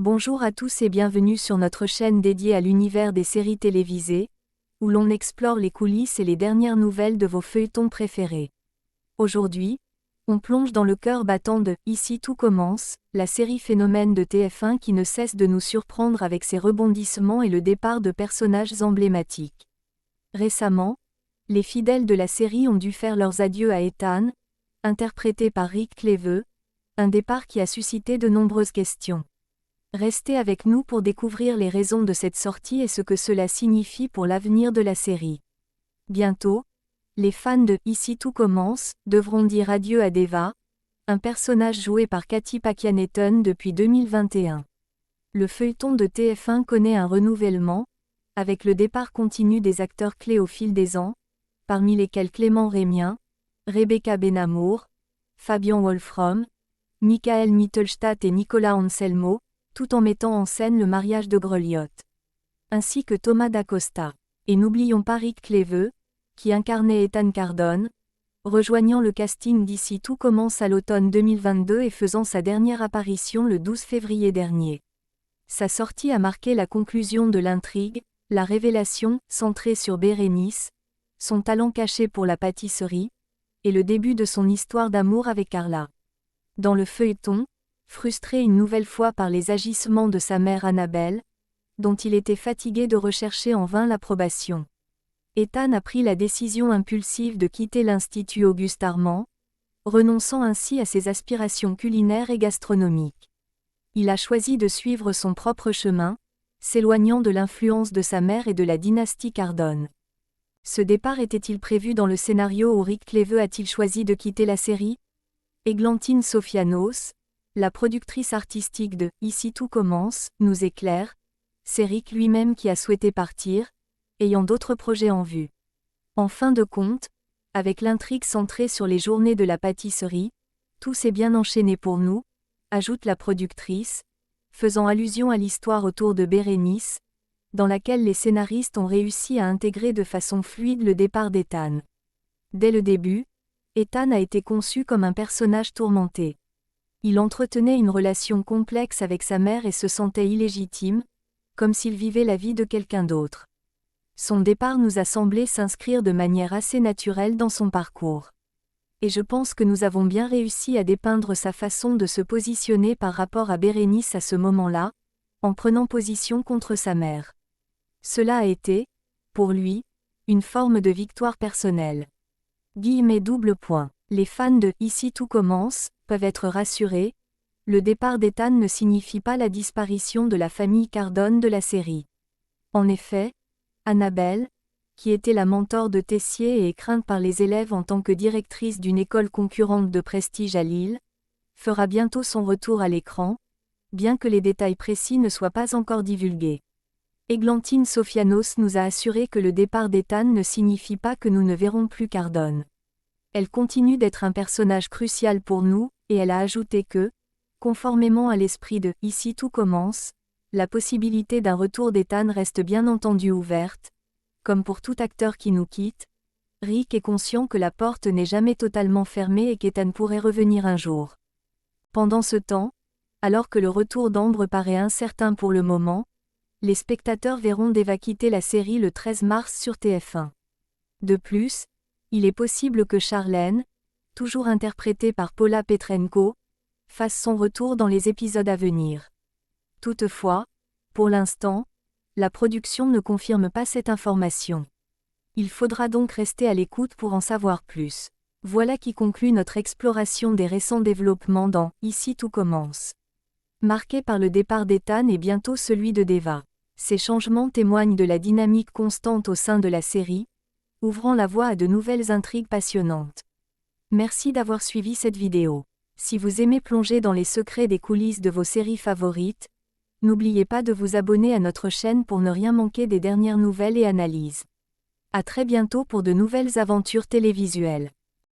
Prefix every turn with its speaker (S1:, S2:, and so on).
S1: Bonjour à tous et bienvenue sur notre chaîne dédiée à l'univers des séries télévisées, où l'on explore les coulisses et les dernières nouvelles de vos feuilletons préférés. Aujourd'hui, on plonge dans le cœur battant de « Ici tout commence », la série phénomène de TF1 qui ne cesse de nous surprendre avec ses rebondissements et le départ de personnages emblématiques. Récemment, les fidèles de la série ont dû faire leurs adieux à Ethan, interprété par Rick Cleveux, un départ qui a suscité de nombreuses questions. Restez avec nous pour découvrir les raisons de cette sortie et ce que cela signifie pour l'avenir de la série. Bientôt, les fans de « Ici tout commence » devront dire adieu à Deva, un personnage joué par Katy Pakianeton depuis 2021. Le feuilleton de TF1 connaît un renouvellement, avec le départ continu des acteurs clés au fil des ans, parmi lesquels Clément Rémien, Rebecca Benamor, Fabian Wolfram, Michael Mittelstadt et Nicolas Anselmo, tout en mettant en scène le mariage de Greliotte. Ainsi que Thomas Dacosta. Et n'oublions pas Rick Cleveux, qui incarnait Ethan Cardone, rejoignant le casting d'Ici tout commence à l'automne 2022 et faisant sa dernière apparition le 12 février dernier. Sa sortie a marqué la conclusion de l'intrigue, la révélation, centrée sur Bérénice, son talent caché pour la pâtisserie, et le début de son histoire d'amour avec Carla. Dans le feuilleton, frustré une nouvelle fois par les agissements de sa mère Annabelle, dont il était fatigué de rechercher en vain l'approbation. Ethan a pris la décision impulsive de quitter l'Institut Auguste Armand, renonçant ainsi à ses aspirations culinaires et gastronomiques. Il a choisi de suivre son propre chemin, s'éloignant de l'influence de sa mère et de la dynastie Cardone. Ce départ était-il prévu dans le scénario ou Rick Cleveux a-t-il choisi de quitter la série? Églantine Sofianos, la productrice artistique de « Ici tout commence », nous éclaire, c'est Rick lui-même qui a souhaité partir, ayant d'autres projets en vue. En fin de compte, avec l'intrigue centrée sur les journées de la pâtisserie, tout s'est bien enchaîné pour nous, ajoute la productrice, faisant allusion à l'histoire autour de Bérénice, dans laquelle les scénaristes ont réussi à intégrer de façon fluide le départ d'Ethan. Dès le début, Ethan a été conçu comme un personnage tourmenté. Il entretenait une relation complexe avec sa mère et se sentait illégitime, comme s'il vivait la vie de quelqu'un d'autre. Son départ nous a semblé s'inscrire de manière assez naturelle dans son parcours. Et je pense que nous avons bien réussi à dépeindre sa façon de se positionner par rapport à Bérénice à ce moment-là, en prenant position contre sa mère. Cela a été, pour lui, une forme de victoire personnelle. Les fans de « Ici tout commence » peuvent être rassurés, le départ d'Ethan ne signifie pas la disparition de la famille Cardone de la série. En effet, Annabelle, qui était la mentor de Tessier et est crainte par les élèves en tant que directrice d'une école concurrente de prestige à Lille, fera bientôt son retour à l'écran, bien que les détails précis ne soient pas encore divulgués. Églantine Sofianos nous a assuré que le départ d'Ethan ne signifie pas que nous ne verrons plus Cardone. Elle continue d'être un personnage crucial pour nous, et elle a ajouté que, conformément à l'esprit de « Ici tout commence », la possibilité d'un retour d'Ethan reste bien entendu ouverte. Comme pour tout acteur qui nous quitte, Rick est conscient que la porte n'est jamais totalement fermée et qu'Ethan pourrait revenir un jour. Pendant ce temps, alors que le retour d'Ambre paraît incertain pour le moment, les spectateurs verront Deva quitter la série le 13 mars sur TF1. De plus, il est possible que Charlène, toujours interprétée par Paula Petrenko, fasse son retour dans les épisodes à venir. Toutefois, pour l'instant, la production ne confirme pas cette information. Il faudra donc rester à l'écoute pour en savoir plus. Voilà qui conclut notre exploration des récents développements dans « Ici tout commence ». Marqué par le départ d'Ethan et bientôt celui de Deva. Ces changements témoignent de la dynamique constante au sein de la série, ouvrant la voie à de nouvelles intrigues passionnantes. Merci d'avoir suivi cette vidéo. Si vous aimez plonger dans les secrets des coulisses de vos séries favorites, n'oubliez pas de vous abonner à notre chaîne pour ne rien manquer des dernières nouvelles et analyses. À très bientôt pour de nouvelles aventures télévisuelles.